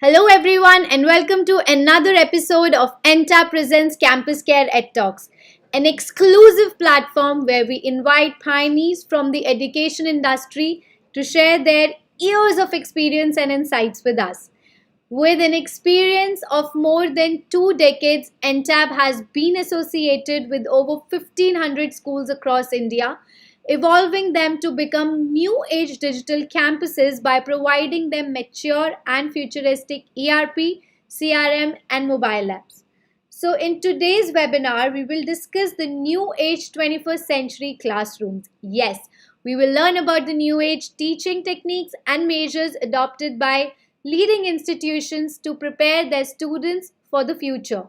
Hello, everyone, and welcome to another episode of Entab Presents CampusCare EdTalks, an exclusive platform where we invite pioneers from the education industry to share their years of experience and insights with us. With an experience of more than 2 decades, NTAB has been associated with over 1,500 schools across India, evolving them to become new age digital campuses by providing them mature and futuristic ERP, CRM, and mobile apps. So, in today's webinar, we will discuss the new age 21st century classrooms. Yes, we will learn about the new age teaching techniques and measures adopted by leading institutions to prepare their students for the future.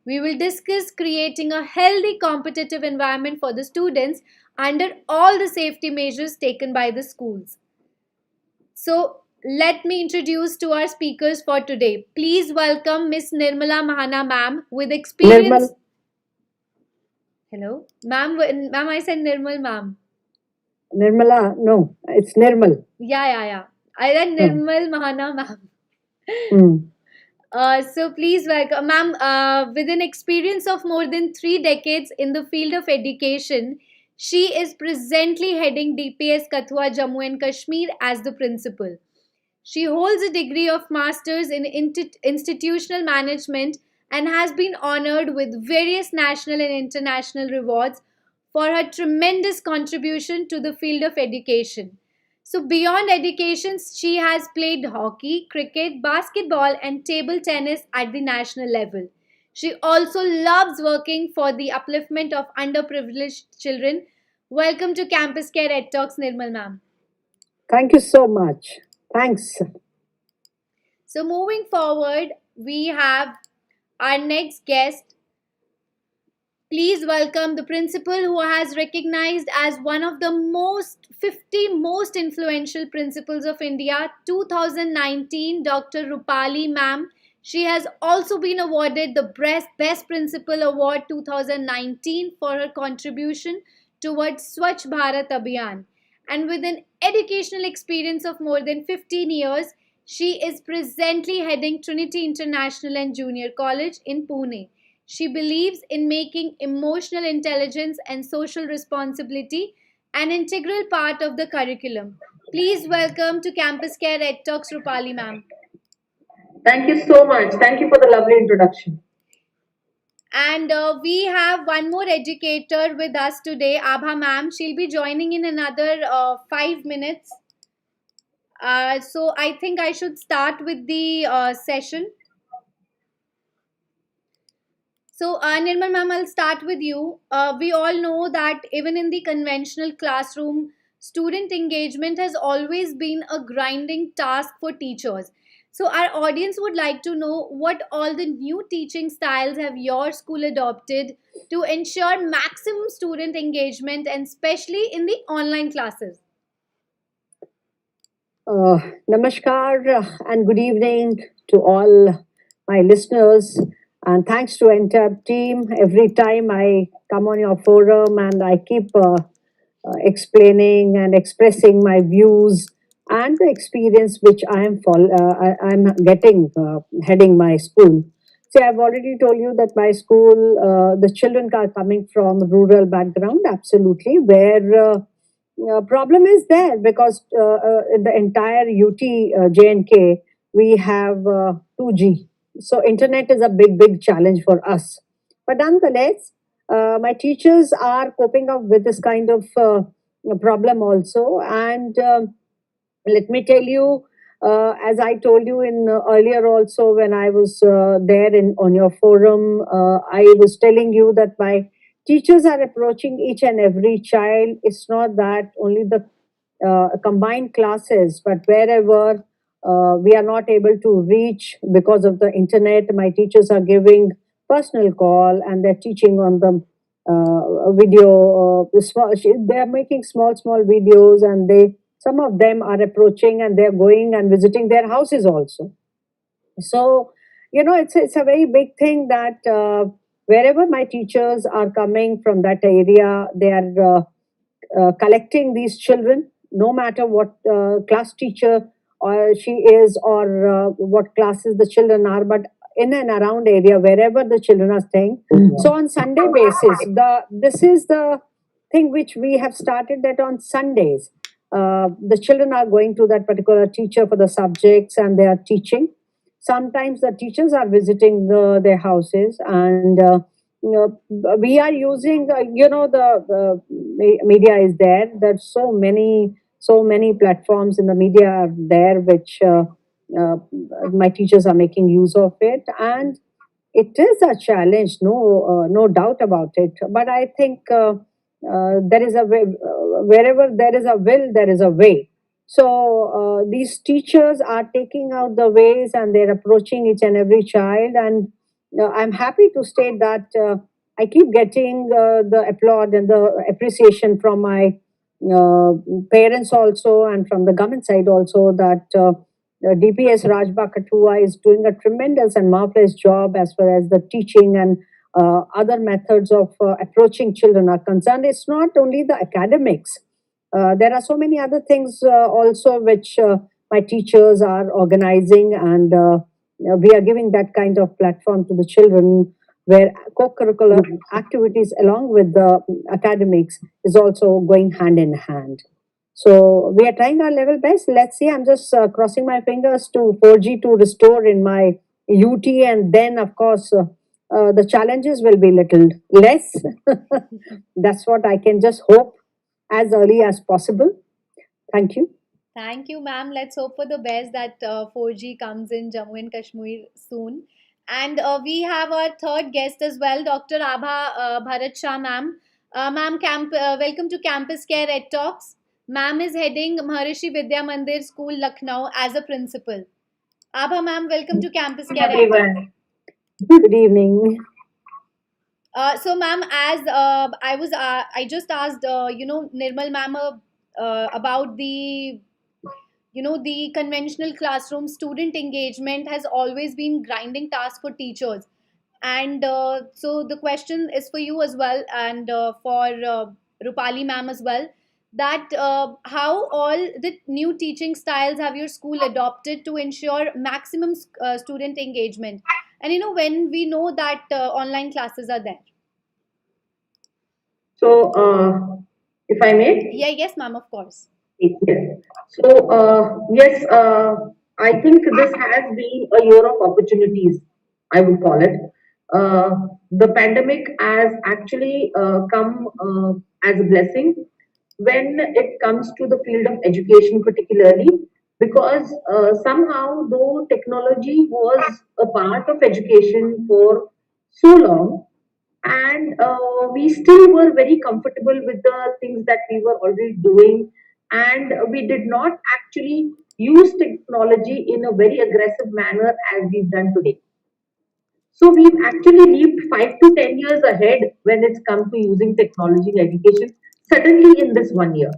We will discuss creating a healthy competitive environment for the students under all the safety measures taken by the schools. So, let me introduce to our speakers for today. Please welcome Miss Nirmala Mahana ma'am with experience. Nirmal, Hello, ma'am. I said Nirmal ma'am. Nirmala, no, it's Nirmal. Yeah. I said Hmm. Nirmal Mahana ma'am. Hmm. So please welcome, ma'am. With an experience of more than 3 decades in the field of education, she is presently heading DPS Kathua, Jammu and Kashmir as the principal. She holds a degree of Masters in Institutional Management and has been honored with various national and international rewards for her tremendous contribution to the field of education. So, beyond education, she has played hockey, cricket, basketball, and table tennis at the national level. She also loves working for the upliftment of underprivileged children. Welcome to Campus Care Ed Talks, Nirmal ma'am. Thank you so much. Thanks. So, moving forward, we have our next guest. Please welcome the principal who has recognized as one of the most 50 most influential principals of India 2019, Dr. Rupali ma'am. She has also been awarded the Best Principal Award 2019 for her contribution towards Swachh Bharat Abhiyan. And with an educational experience of more than 15 years, she is presently heading Trinity International and Junior College in Pune. She believes in making emotional intelligence and social responsibility an integral part of the curriculum. Please welcome to Campus Care Ed Talks Rupali ma'am. Thank you so much. Thank you for the lovely introduction. And we have one more educator with us today, Abha ma'am. She'll be joining in another 5 minutes. So I think I should start with the session. So, Nirmal ma'am, I'll start with you. We all know that even in the conventional classroom, student engagement has always been a grinding task for teachers. So, our audience would like to know what all the new teaching styles have your school adopted to ensure maximum student engagement and especially in the online classes. Namaskar and good evening to all my listeners. And thanks to Entab team. Every time I come on your forum and I keep explaining and expressing my views and the experience which I'm getting heading my school. See, I've already told you that my school, the children are coming from rural background, absolutely, where problem is there because in the entire UT J&K we have 2G, so internet is a big challenge for us. But nonetheless, my teachers are coping up with this kind of problem also, and let me tell you, as I told you in earlier also when I was there in on your forum, I was telling you that my teachers are approaching each and every child. It's not that only the combined classes, but wherever we are not able to reach because of the internet, my teachers are giving personal call and they're teaching on the video. They are making small videos, and they some of them are approaching and they're going and visiting their houses also. So it's a very big thing that wherever my teachers are coming from that area, they are collecting these children, no matter what class teacher or she is, or what classes the children are, but in and around area wherever the children are staying. So on Sunday basis, the this is the thing which we have started, that on Sundays the children are going to that particular teacher for the subjects and they are teaching. Sometimes the teachers are visiting their houses, and we are using the media is there. There's so many platforms in the media are there, which uh, my teachers are making use of it, and it is a challenge, no doubt about it. But I think there is a way, wherever there is a will, there is a way. So these teachers are taking out the ways, and they're approaching each and every child. And I'm happy to state that I keep getting the applaud and the appreciation from my uh, parents also, and from the government side also, that DPS Rajbagh Kathua is doing a tremendous and marvelous job as far as the teaching and other methods of approaching children are concerned. It's not only the academics. There are so many other things also which my teachers are organizing, and we are giving that kind of platform to the children, where co-curricular activities along with the academics is also going hand in hand. So we are trying our level best. Let's see. I'm just crossing my fingers to 4G to restore in my UT, and then of course the challenges will be little less. That's what I can just hope as early as possible. Thank you. Thank you, ma'am. Let's hope for the best that 4G comes in Jammu and Kashmir soon. And we have our third guest as well, Dr. Abha Bharat Shah, ma'am. Welcome to Campus Care EdTalks. Ma'am is heading Maharishi Vidya Mandir School, Lucknow, as a principal. Abha, ma'am, welcome to Campus Care EdTalks. Good evening. So, ma'am, as I just asked, Nirmal ma'am, about the conventional classroom student engagement has always been grinding task for teachers, and so the question is for you as well, and for Rupali ma'am as well, that how all the new teaching styles have your school adopted to ensure maximum student engagement, and when we know that online classes are there. So, if I may, Yeah, yes, ma'am, of course. yes. So, yes, I think this has been a year of opportunities, I would call it. The pandemic has actually come as a blessing when it comes to the field of education, particularly because somehow, though technology was a part of education for so long, and we still were very comfortable with the things that we were already doing, and we did not actually use technology in a very aggressive manner as we've done today. So we've actually leaped 5 to 10 years ahead when it's come to using technology in education, suddenly in this 1 year.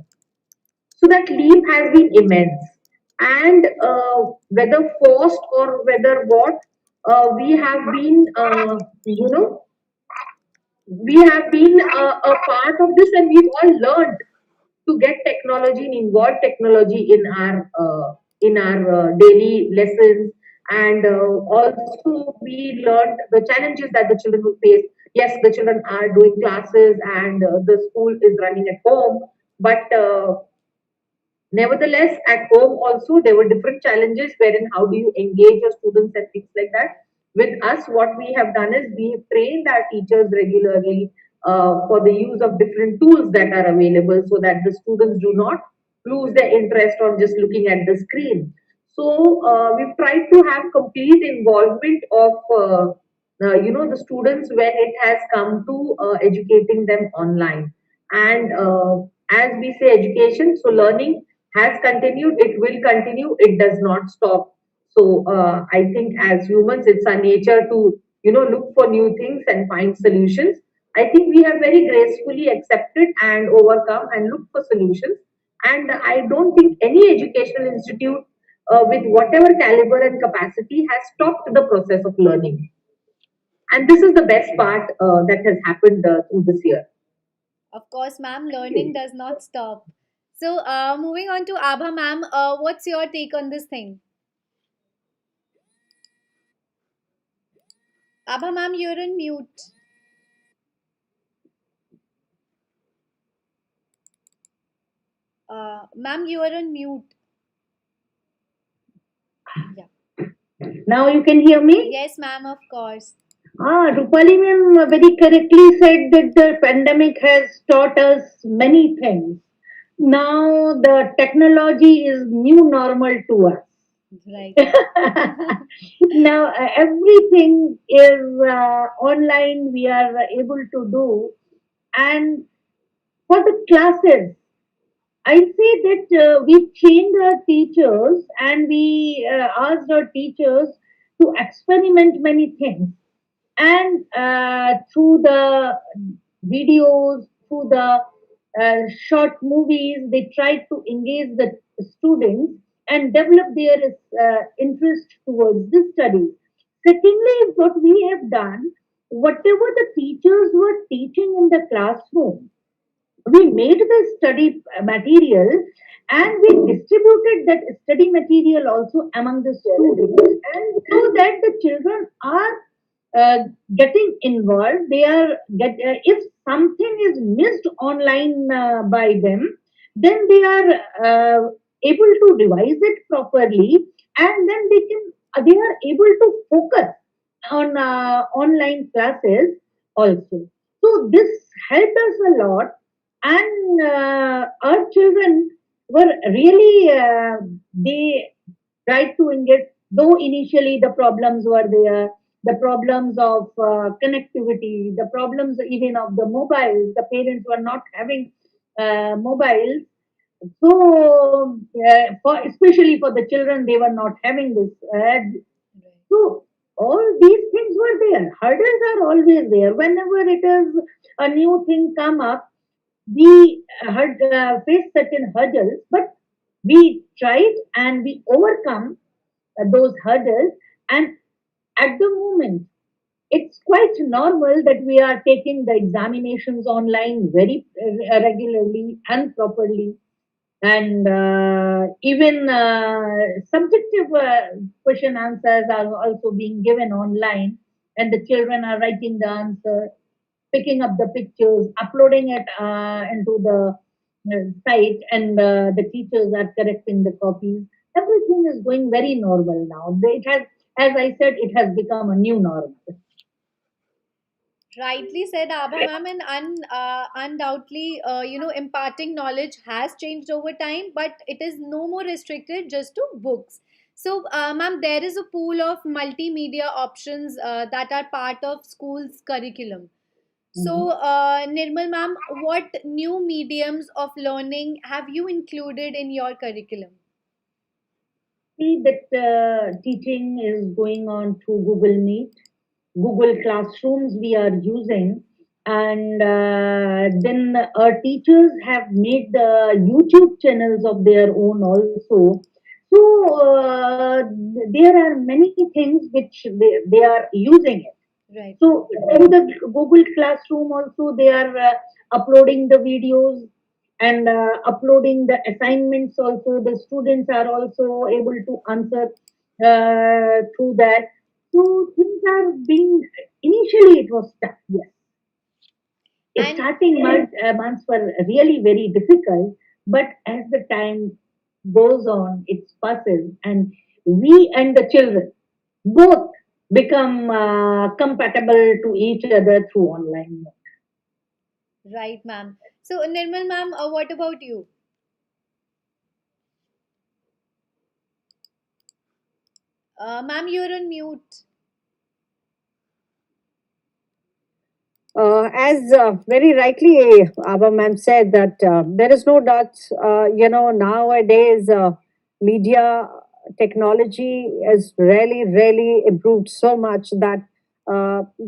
So that leap has been immense, and whether forced or whether what, we have been we have been a part of this, and we've all learned to get technology and involve technology in our daily lessons. And also we learned the challenges that the children will face. Yes, the children are doing classes, and the school is running at home, but nevertheless, at home also there were different challenges, wherein how do you engage your students and things like that. With us, what we have done is we have trained our teachers regularly for the use of different tools that are available, so that the students do not lose their interest on just looking at the screen. So we've tried to have complete involvement of the students when it has come to educating them online. And as we say, education, so learning has continued, it will continue, it does not stop. So I think as humans, it's our nature to look for new things and find solutions. I think we have very gracefully accepted and overcome and look for solutions. And I don't think any educational institute with whatever caliber and capacity has stopped the process of learning. And this is the best part that has happened through this year. Of course, ma'am, learning does not stop. So, moving on to Abha ma'am, what's your take on this thing? Abha ma'am, you're on mute. Ma'am, you are on mute. Yeah. Now you can hear me? Yes, ma'am, of course. Rupali ma'am very correctly said that the pandemic has taught us many things. Now the technology is new normal to us. Right. Now everything is online, we are able to do. And for the classes, I say that we trained our teachers and we asked our teachers to experiment many things. And through the videos, through the short movies, they tried to engage the students and develop their interest towards the studies. Secondly, what we have done, whatever the teachers were teaching in the classroom, we made the study material and we distributed that study material also among the students, and so that the children are getting involved. They are if something is missed online by them, then they are able to revise it properly, and then they are able to focus on online classes also. So this helped us a lot, and our children were really they tried to engage. Though initially the problems were there, the problems of connectivity, the problems even of the mobiles. The parents were not having mobiles, so especially for the children, they were not having this. So all these things were there. Hurdles are always there. Whenever it is a new thing come up, we face certain hurdles, but we tried and we overcome those hurdles. And at the moment, it's quite normal that we are taking the examinations online very regularly and properly, and even subjective question answers are also being given online, and the children are writing the answer, picking up the pictures, uploading it into the site, and the teachers are correcting the copies. Everything is going very normal now. It has, as I said, it has become a new normal. Rightly said, Abha ma'am, and undoubtedly, imparting knowledge has changed over time, but it is no more restricted just to books. So, ma'am, there is a pool of multimedia options that are part of school's curriculum. So, Mhm. Nirmal ma'am, what new mediums of learning have you included in your curriculum? See that teaching is going on through Google Meet, Google Classrooms we are using, and then our teachers have made the YouTube channels of their own also. So there are many things which they are using it. Right. So through the Google Classroom also they are uploading the videos and uploading the assignments also. The students are also able to answer through that. So things are being, initially it was tough, yes. And Starting months were really very difficult, but as the time goes on, it passes, and we and the children both become compatible to each other through online. right, ma'am. So, Nirmal ma'am, what about you? Ma'am, you're on mute. As very rightly Abha ma'am said that there is no doubt, nowadays media technology has really, really improved so much that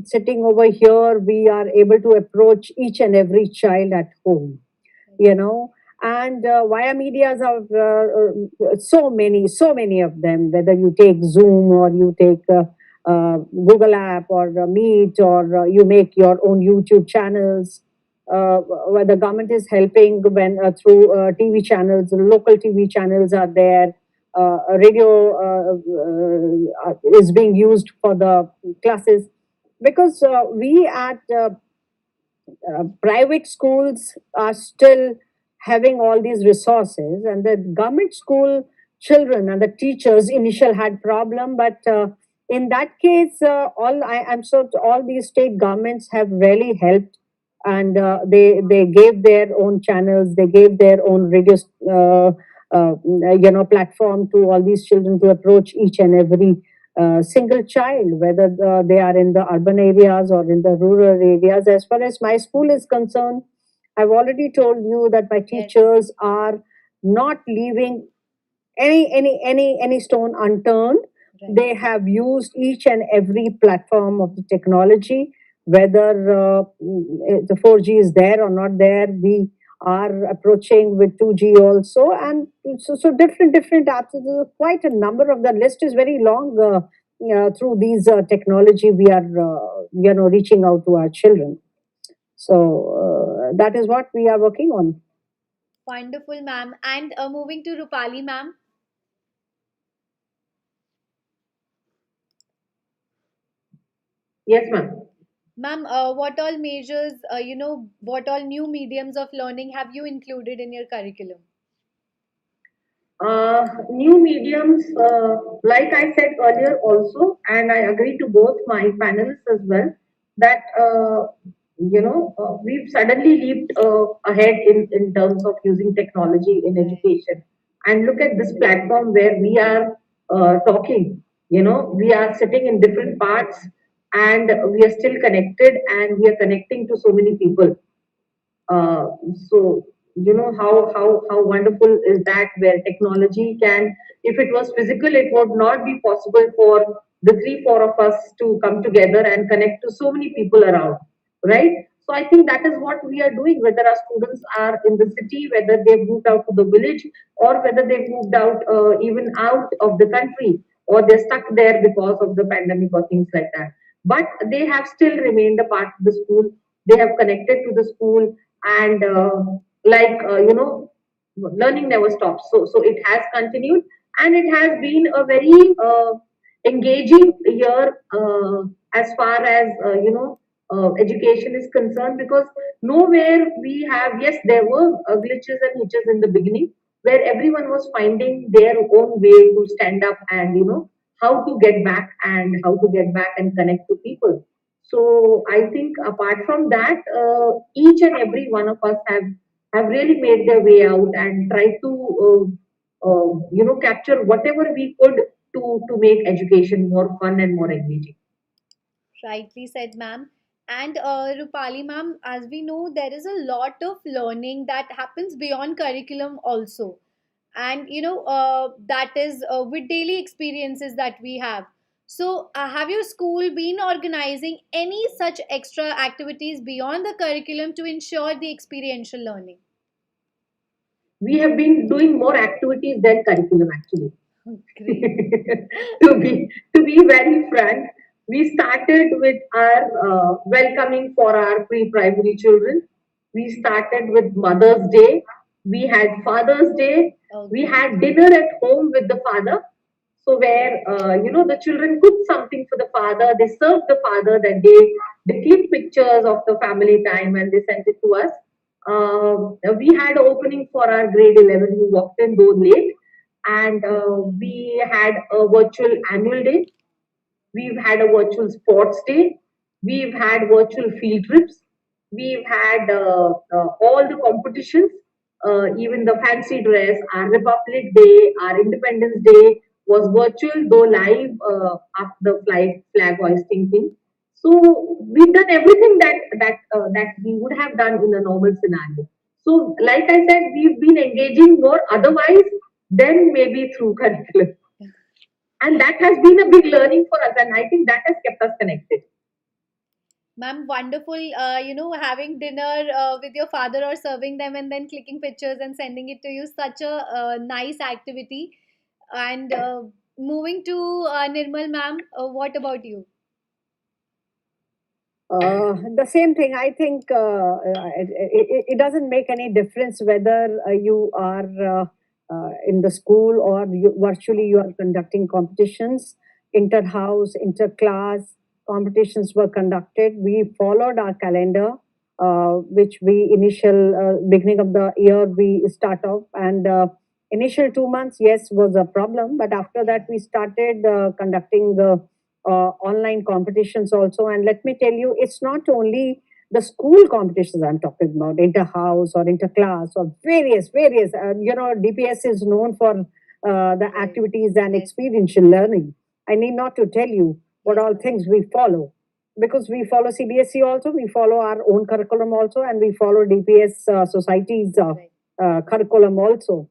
sitting over here, we are able to approach each and every child at home, you know. And via medias are so many of them, whether you take Zoom or you take Google app or Meet, or you make your own YouTube channels. where the government is helping when through TV channels, local TV channels are there. Radio is being used for the classes because we at private schools are still having all these resources, and the government school children and the teachers initial had problem, but in that case I'm sure all these state governments have really helped, and they gave their own channels, they gave their own radio platform to all these children to approach each and every single child, whether they are in the urban areas or in the rural areas. As far as my school is concerned, I've already told you that my Yes. teachers are not leaving any stone unturned. Right. They have used each and every platform of the technology, whether the 4G is there or not there. We are approaching with 2G also, and so different apps. There's quite a number of the list is very long. Through these technology, we are reaching out to our children. So that is what we are working on. Wonderful, ma'am. And moving to Rupali, ma'am. Yes, ma'am. Ma'am, what all measures, what all new mediums of learning have you included in your curriculum? New mediums, like I said earlier also, and I agree to both my panelists as well, that we've suddenly leaped ahead in terms of using technology in Right. education. And look at this platform where we are talking. We are sitting in different parts, and we are still connected, and we are connecting to so many people. uh, so how wonderful is that, where technology can, if it was physical, it would not be possible for the three four of us to come together and connect to so many people around, right? So I think that is what we are doing, whether our students are in the city, whether they've moved out to the village, or whether they've moved out even out of the country, or they're stuck there because of the pandemic or things like that, but they have still remained a part of the school. They have connected to the school, and like learning never stops. So it has continued, and it has been a very engaging year as far as education is concerned, because nowhere we have, yes, there were glitches and hitches in the beginning, where everyone was finding their own way to stand up and how to get back, and how to get back and connect to people. So I think apart from that, each and every one of us have really made their way out and tried to capture whatever we could to make education more fun and more engaging. Rightly said, ma'am. And Rupali, ma'am, as we know, there is a lot of learning that happens beyond curriculum also. And, that is with daily experiences that we have. So, have your school been organizing any such extra activities beyond the curriculum to ensure the experiential learning? We have been doing more activities than curriculum, actually. Great. To be very frank, we started with our welcoming for our pre-primary children. We started with Mother's Day. We had Father's Day. We Okay. had dinner at home with the father. So where the children cooked something for the father, they served the father that day. They clicked pictures of the family time and they sent it to us. We had opening for our grade 11 who walked in though late, and we had a virtual annual day. We've had a virtual sports day. We've had virtual field trips. We've had all the competitions, even the fancy dress. Our Republic Day, our Independence Day was virtual, though live after the flag hoisting thing. So we've done everything that we would have done in a normal scenario. So, like I said, we've been engaging more otherwise than maybe through curriculum, and that has been a big learning for us, and I think that has kept us connected. Ma'am, wonderful, having dinner with your father or serving them and then clicking pictures and sending it to you. Such a nice activity. And moving to Nirmal, ma'am, what about you? The same thing. I think it doesn't make any difference whether you are in the school or virtually you are conducting competitions. Inter-house, inter-class competitions were conducted. We followed our calendar, which we initial beginning of the year we start off, and initial 2 months, yes, was a problem, but after that we started conducting online competitions also. And let me tell you, it's not only the school competitions I'm talking about, inter-house or inter-class or various. DPS is known for the activities and experiential learning. I need not to tell you what all things we follow, because we follow CBSE also, we follow our own curriculum also, and we follow DPS society's curriculum also.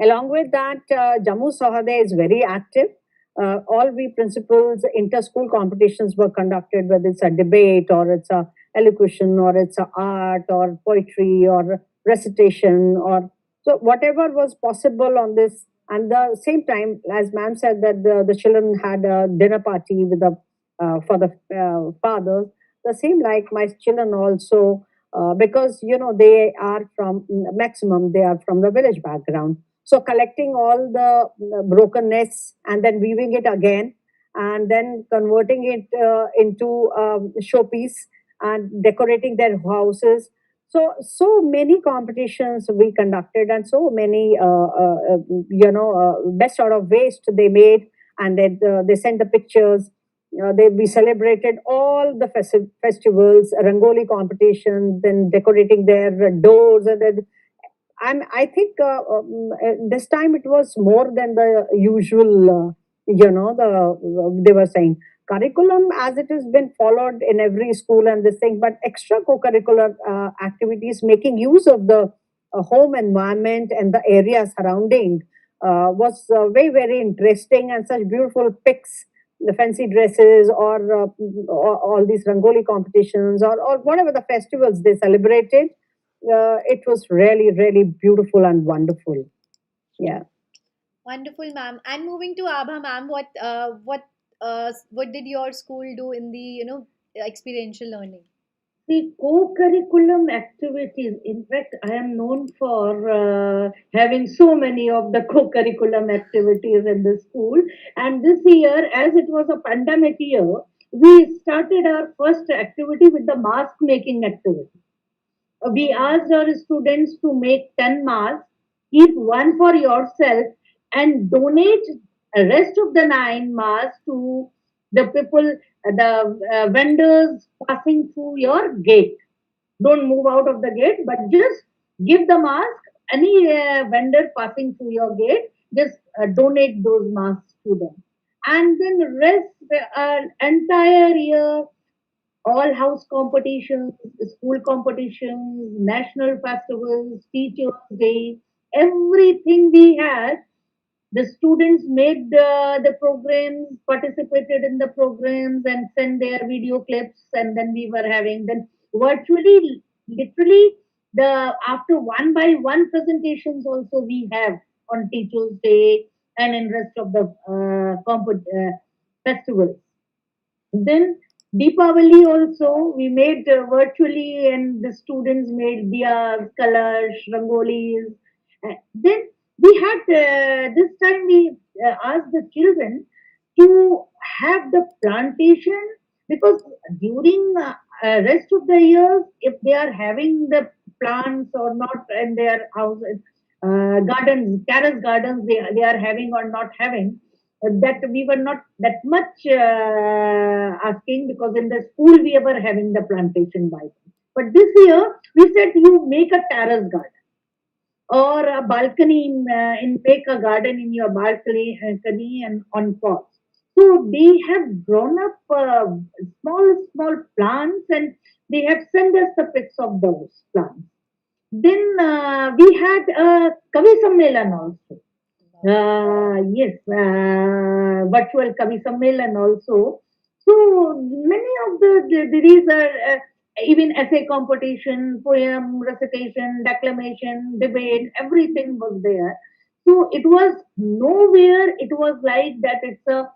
Along with that, Jammu Sahade is very active. All we principals inter-school competitions were conducted, whether it's a debate or it's a elocution or it's a art or poetry or recitation or so whatever was possible on this. And the same time, as ma'am said, that the children had a dinner party with the for the fathers. The same like my children also, because they are from maximum they are from the village background, so collecting all the broken nests and then weaving it again and then converting it into showpiece and decorating their houses. So many competitions we conducted, and so many best out of waste they made, and then they sent the pictures. We celebrated all the festivals, Rangoli competition, then decorating their doors, and then I think this time it was more than the usual. They were saying curriculum as it has been followed in every school and this thing, but extra co-curricular activities making use of the home environment and the area surrounding was very interesting, and such beautiful pics, the fancy dresses or all these rangoli competitions or whatever the festivals they celebrated. It was really beautiful and wonderful. Yeah. Wonderful, ma'am. And moving to Abha, ma'am, what did your school do in the experiential learning? The co-curriculum activities, in fact, I am known for having so many of the co-curriculum activities in the school. And this year, as it was a pandemic year, we started our first activity with the mask making activity. We asked our students to make 10 masks, keep one for yourself, and donate the rest of the 9 masks to the people, the vendors passing through your gate. Don't move out of the gate, but just give the mask. Any vendor passing through your gate, just donate those masks to them. And then rest the entire year, all house competitions, school competitions, national festivals, Teachers' Day, everything we had. The students made the programs, participated in the programs, and sent their video clips, and then we were having then virtually, literally the after one by one presentations also we have on Teachers' Day and in rest of the festivals. Then Deepavali also we made virtually, and the students made diyas, colors, rangolis. Then we had this time we asked the children to have the plantation, because during rest of the years, if they are having the plants or not in their houses, gardens, terrace gardens, they are having or not having, that we were not that much asking, because in the school we were having the plantation by then. But this year we said you make a terrace garden or a balcony in make a garden in your balcony and on pots. So they have grown up small plants, and they have sent us the pics of those plants. Then we had a Kavi Sammelan also. Yes, virtual Kavi Sammelan also. So many of these are even essay competition, poem recitation, declamation, debate, everything was there. So it was nowhere. It was like that. It's a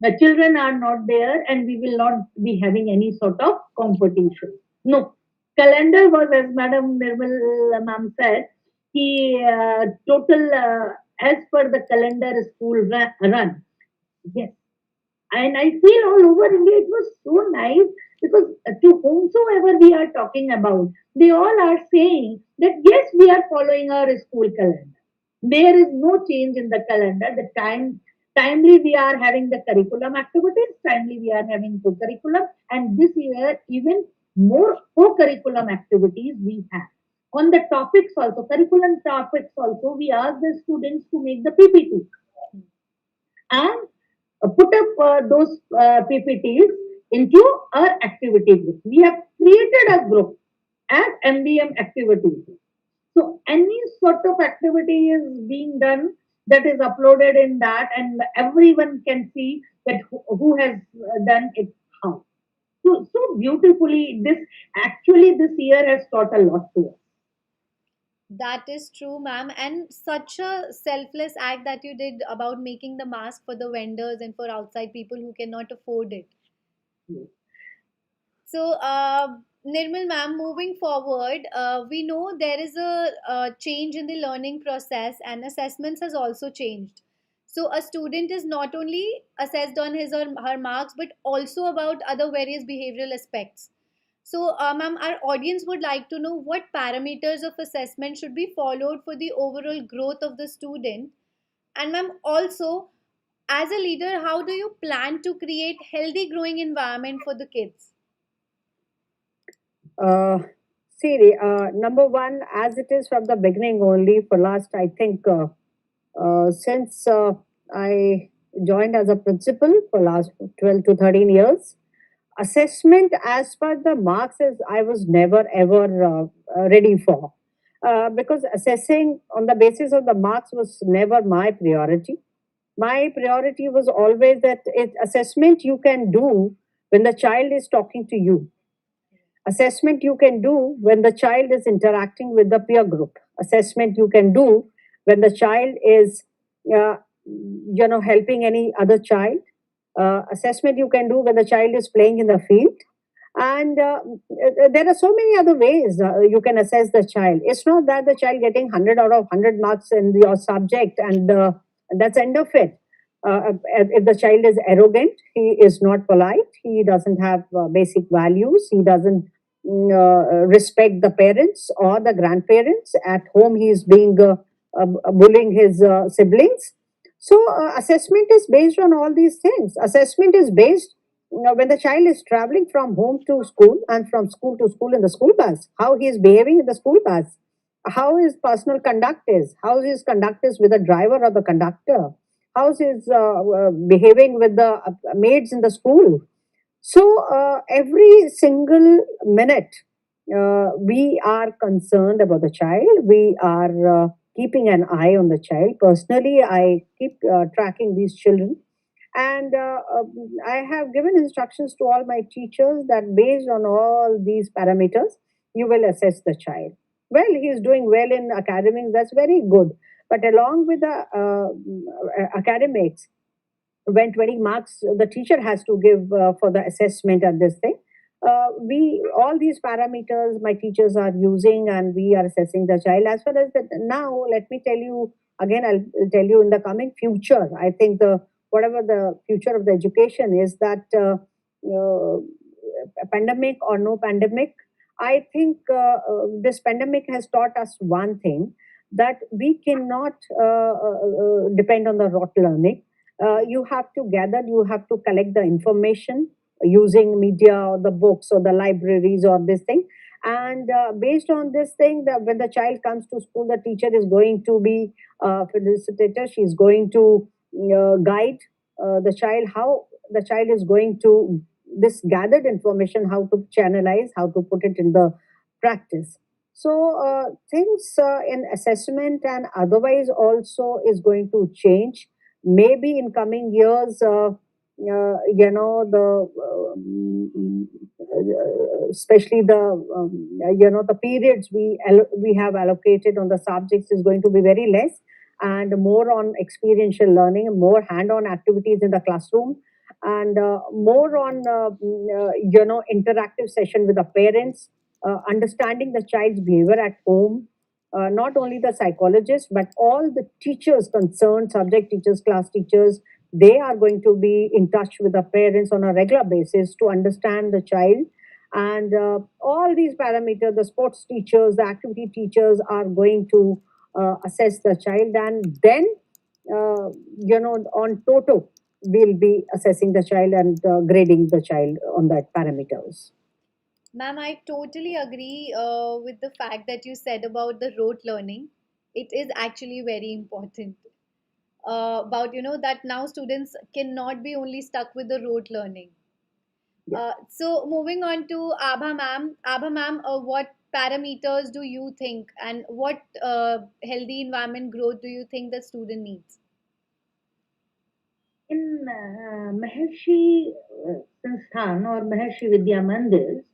the children are not there and we will not be having any sort of competition. No. Calendar was, as Madam Nirmal ma'am said, he total as per the calendar school run. Yes. And I feel all over India it was so nice because to whomsoever we are talking about, they all are saying that yes, we are following our school calendar. There is no change in the calendar. The timely we are having the curriculum activities, timely we are having co-curriculum, and this year even more co-curriculum activities we have. On the topics also, curriculum topics also, we ask the students to make the PPT and put up those PPTs into our activity group. We have created a group as MBM activities. So any sort of activity is being done that is uploaded in that, and everyone can see that who has done it how. So beautifully, this year has taught a lot to us. That is true, ma'am. And such a selfless act that you did about making the mask for the vendors and for outside people who cannot afford it. So, Nirmal ma'am, moving forward, we know there is a change in the learning process and assessments has also changed. So, a student is not only assessed on his or her marks, but also about other various behavioral aspects. So, ma'am, our audience would like to know what parameters of assessment should be followed for the overall growth of the student. And, ma'am, also, as a leader, how do you plan to create healthy growing environment for the kids? Uh, See, number one, as it is from the beginning only, for last, I think, since I joined as a principal for last 12 to 13 years, assessment as per the marks is I was never ever ready for. Because assessing on the basis of the marks was never my priority. My priority was always that assessment you can do when the child is talking to you. Assessment you can do when the child is interacting with the peer group. Assessment you can do when the child is, helping any other child. Assessment you can do when the child is playing in the field. And there are so many other ways you can assess the child. It's not that the child getting 100 out of 100 marks in your subject and that's end of it. If the child is arrogant, he is not polite, he doesn't have basic values, he doesn't respect the parents or the grandparents. At home, he is being bullying his siblings. So, assessment is based on all these things. Assessment is based when the child is traveling from home to school and from school to school in the school bus, how he is behaving in the school bus, how his personal conduct is, how his conduct is with the driver or the conductor, how his behaving with the maids in the school. So every single minute, we are concerned about the child. We are keeping an eye on the child. Personally, I keep tracking these children, and I have given instructions to all my teachers that based on all these parameters, you will assess the child. Well, he is doing well in academics. That's very good. But along with the academics, when 20 marks the teacher has to give for the assessment and this thing, we all these parameters my teachers are using and we are assessing the child as well as that. Now let me tell you again, I'll tell you in the coming future, I think the whatever the future of the education is, that uh, pandemic or no pandemic, I think this pandemic has taught us one thing, that we cannot depend on the rote learning. You have to gather, you have to collect the information using media or the books or the libraries or this thing. And based on this thing, when the child comes to school, the teacher is going to be facilitator. She's going to guide the child, how the child is going to this gathered information, how to channelize, how to put it in the practice. So things in assessment and otherwise also is going to change. Maybe in coming years, the especially the the periods we have allocated on the subjects is going to be very less, and more on experiential learning, more hand-on activities in the classroom, and more on interactive session with the parents, understanding the child's behavior at home, not only the psychologists but all the teachers concerned, subject teachers, class teachers. They are going to be in touch with the parents on a regular basis to understand the child, and all these parameters, the sports teachers, the activity teachers are going to assess the child, and then on toto we'll be assessing the child and grading the child on that parameters. Ma'am, I totally agree with the fact that you said about the rote learning. It is actually very important. About that now students cannot be only stuck with the rote learning. So moving on to Abha ma'am. Abha ma'am, what parameters do you think, and what healthy environment growth do you think the student needs? In Maharishi Sansthan or Maharishi Vidya Mandirs,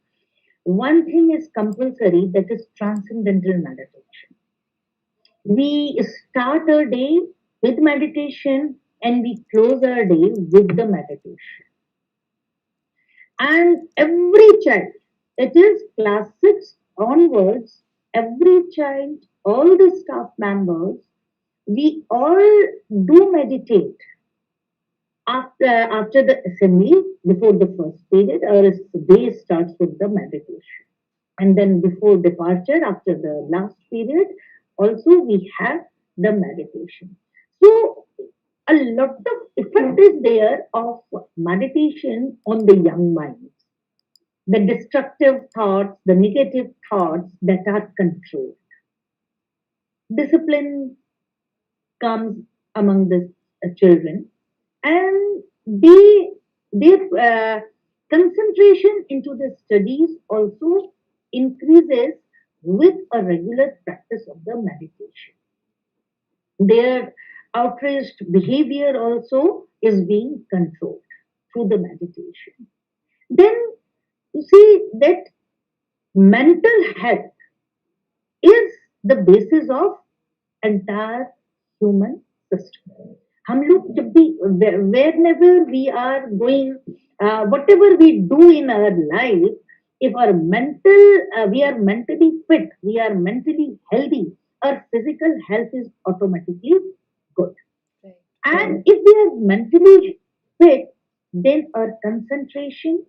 one thing is compulsory, that is transcendental meditation. We start our day with meditation and we close our day with the meditation. And every child, it is class 6 onwards, every child, all the staff members, we all do meditate after the assembly, before the first period, our day starts with the meditation. And then before departure, after the last period, also we have the meditation. So a lot of effect is there of meditation on the young minds. The destructive thoughts, the negative thoughts that are controlled. Discipline comes among the children, and their concentration into the studies also increases with a regular practice of the meditation. Their outraged behavior also is being controlled through the meditation. Then you see that mental health is the basis of entire human system. हम लोग जब भी wherever we are going, whatever we do in our life, if our we are mentally fit, we are mentally healthy, our physical health is automatically good. Right. And if we are mentally fit, then our concentration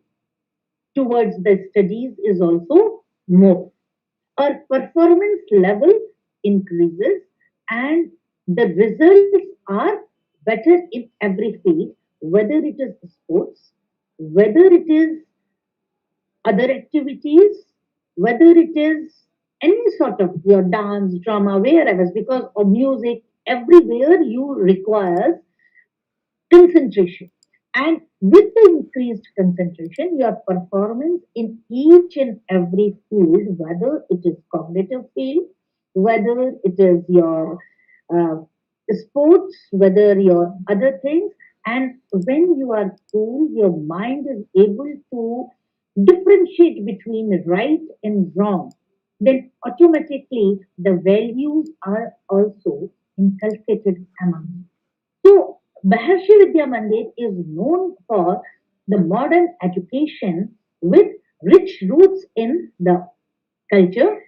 towards the studies is also more. Our performance level increases and the results are better in every field, whether it is sports, whether it is other activities, whether it is any sort of your dance, drama, wherever, because of music, everywhere you requires concentration. And with the increased concentration, your performance in each and every field, whether it is cognitive field, whether it is your uh, sports, whether your other things, and when you are cool, your mind is able to differentiate between right and wrong, then automatically the values are also inculcated among you. So, Maharishi Vidya Mandir is known for the modern education with rich roots in the culture,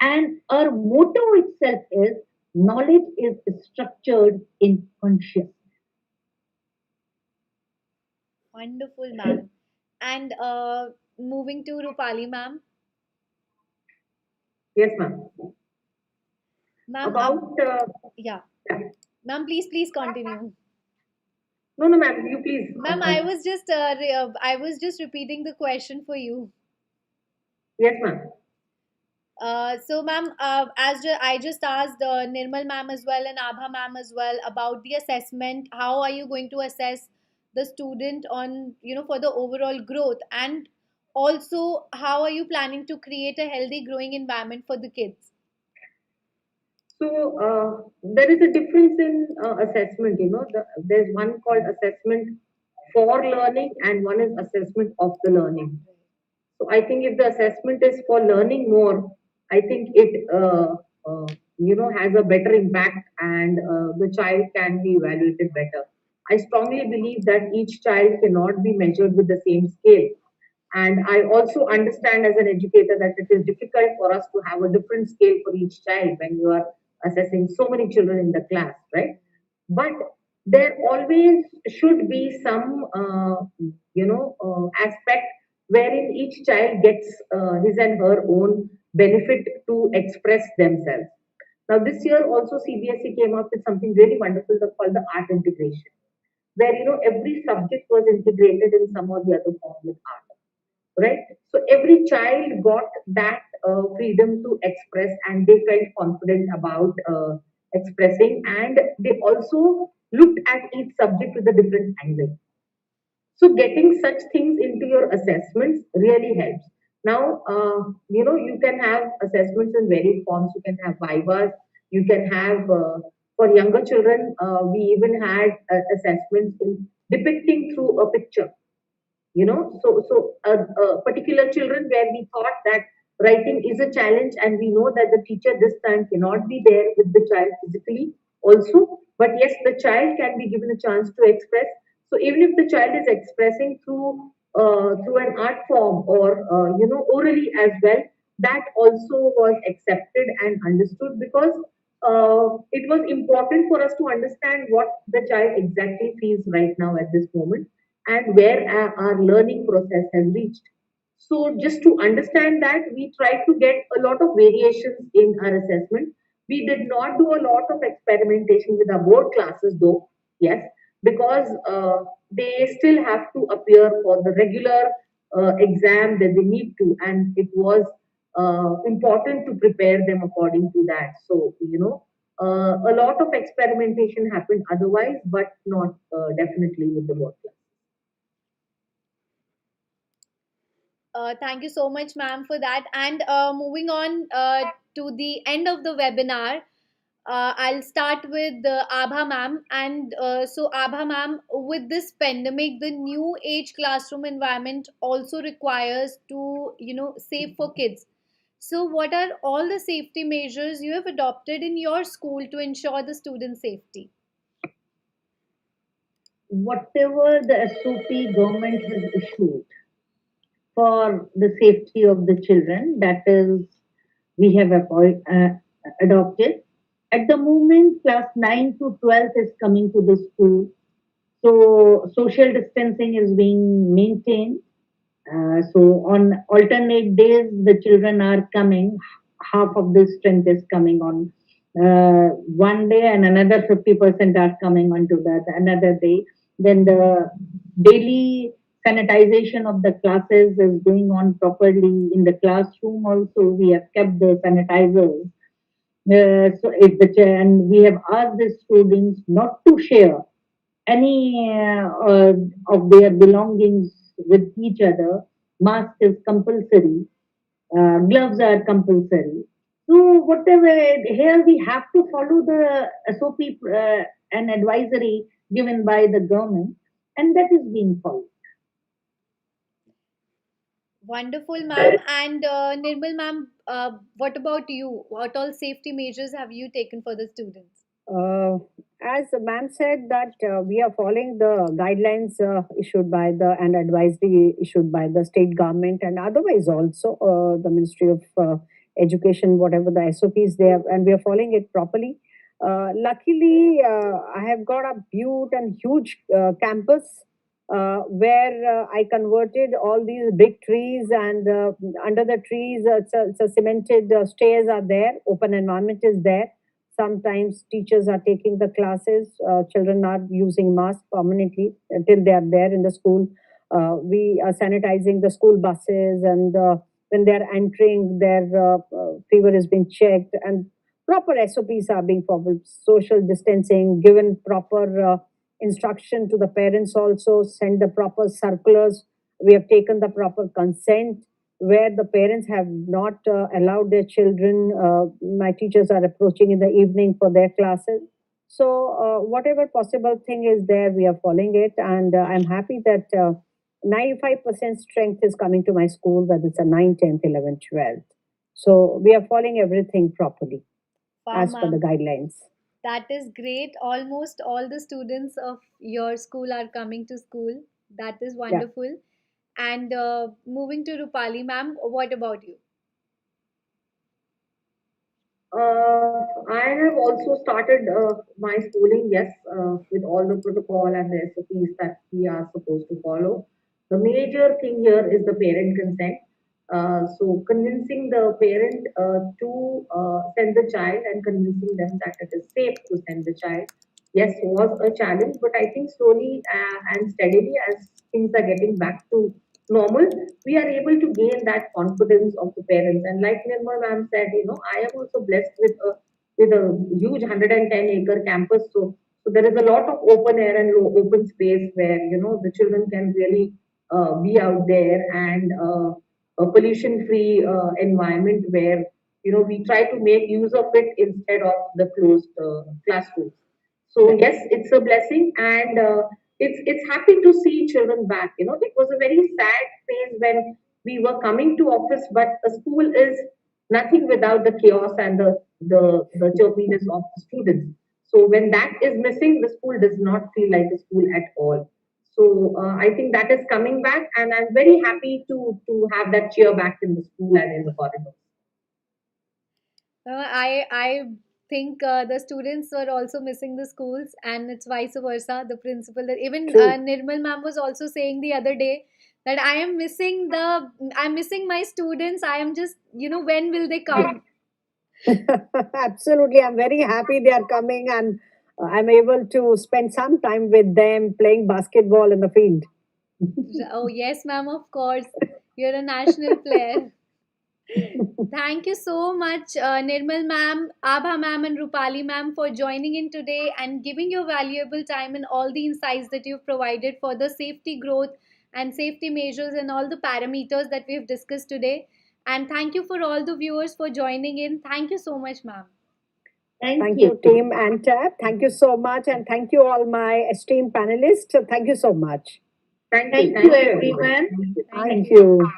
and our motto itself is knowledge is structured in consciousness. Wonderful, ma'am. And moving to Rupali ma'am. Yes, ma'am. Ma'am, About yeah. yeah. Ma'am, please continue. No, no, ma'am. You please. Ma'am, I was just repeating the question for you. Yes, ma'am. So, ma'am, I just asked Nirmal ma'am as well and Abha ma'am as well about the assessment. How are you going to assess the student on, for the overall growth? And also, how are you planning to create a healthy growing environment for the kids? So there is a difference in assessment. There's one called assessment for learning, and one is assessment of the learning. So I think if the assessment is for learning more, I think it has a better impact, and the child can be evaluated better. I strongly believe that each child cannot be measured with the same scale. And I also understand as an educator that it is difficult for us to have a different scale for each child when you are assessing so many children in the class, right? But there always should be some, aspect wherein each child gets his and her own benefit to express themselves. Now, this year also CBSE came up with something really wonderful that's called the art integration, where every subject was integrated in some or the other form with art, right? So every child got that freedom to express, and they felt confident about expressing, and they also looked at each subject with a different angle. So getting such things into your assessments really helps. Now, you can have assessments in varied forms. You can have vivas. You can have for younger children. We even had assessments in depicting through a picture. Particular children where we thought that writing is a challenge, and we know that the teacher this time cannot be there with the child physically also, but yes, the child can be given a chance to express. So even if the child is expressing through an art form or orally as well, that also was accepted and understood, because it was important for us to understand what the child exactly feels right now at this moment, and where our learning process has reached. So, just to understand that, we tried to get a lot of variations in our assessment. We did not do a lot of experimentation with our board classes, though, yes, because they still have to appear for the regular exam that they need to, and it was important to prepare them according to that. So, a lot of experimentation happened otherwise, but not definitely with the board class. Thank you so much, ma'am, for that. And moving on to the end of the webinar, I'll start with Abha ma'am. And so, Abha ma'am, with this pandemic, the new age classroom environment also requires to, safe for kids. So, what are all the safety measures you have adopted in your school to ensure the student safety? Whatever the SOP government has issued for the safety of the children, that is, we have adopted. At the moment, class 9 to 12 is coming to the school. So social distancing is being maintained. So on alternate days, the children are coming. Half of the strength is coming on one day, and another 50% are coming onto that another day. Then the daily sanitization of the classes is going on properly in the classroom. Also, we have kept the sanitizers. And we have asked the students not to share any of their belongings with each other. Mask is compulsory. Gloves are compulsory. So whatever here we have to follow the SOP and advisory given by the government, and that is being followed. Wonderful, ma'am. And Nirmal, ma'am, what about you? What all safety measures have you taken for the students? Uh, as the ma'am said that we are following the guidelines issued by the and advisory issued by the state government, and otherwise also the Ministry of Education, whatever the SOPs they have, and we are following it properly. Luckily, I have got a beaut and huge campus where I converted all these big trees, and under the trees, it's a cemented stairs are there, open environment is there. Sometimes teachers are taking the classes, children are using masks permanently until they are there in the school. We are sanitizing the school buses, and when they are entering, their fever is being checked, and proper SOPs are being followed. Social distancing, given proper instruction to the parents, also send the proper circulars. We have taken the proper consent where the parents have not allowed their children. My teachers are approaching in the evening for their classes. So, whatever possible thing is there, we are following it. And I'm happy that 95% strength is coming to my school, whether it's a 9, 10th, 11th, 12th. So, we are following everything properly Wow, as per the ma'am. guidelines. That is great. Almost all the students of your school are coming to school. That is Yeah. wonderful. And moving to Rupali, ma'am, what about you? I have also started my schooling, yes, with all the protocol and the SOPs that we are supposed to follow. The major thing here is the parent consent. So convincing the parent to send the child and convincing them that it is safe to send the child, yes, was a challenge. But I think slowly and steadily, as things are getting back to normal, we are able to gain that confidence of the parents. And like Nirmal ma'am said, I am also blessed with a huge 110-acre campus. So there is a lot of open air and open space where the children can really be out there, and a pollution-free environment where we try to make use of it instead of the closed classrooms. So Yeah. yes, it's a blessing, and it's happy to see children back. It was a very sad phase when we were coming to office, but a school is nothing without the chaos and the chirpiness of the students. So when that is missing, the school does not feel like a school at all. So I think that is coming back, and I'm very happy to have that cheer back in the school and in the corridors. I think the students were also missing the schools, and it's vice versa. The principal, even True. Nirmal ma'am was also saying the other day that I'm missing my students. I am just, when will they come? Absolutely. I'm very happy they are coming, and I'm able to spend some time with them playing basketball in the field. Oh yes, ma'am. Of course, you're a national player. Thank you so much, Nirmal ma'am, Abha ma'am, and Rupali ma'am for joining in today and giving your valuable time and all the insights that you've provided for the safety growth and safety measures and all the parameters that we've discussed today. And thank you for all the viewers for joining in. Thank you so much, ma'am. Thank Thank you, you. team Antap. Thank you so much. And thank you, all my esteemed panelists. Thank you so much. Thank you, Thank thank you, you, everyone. everyone. Thank you. Thank Thank you. you.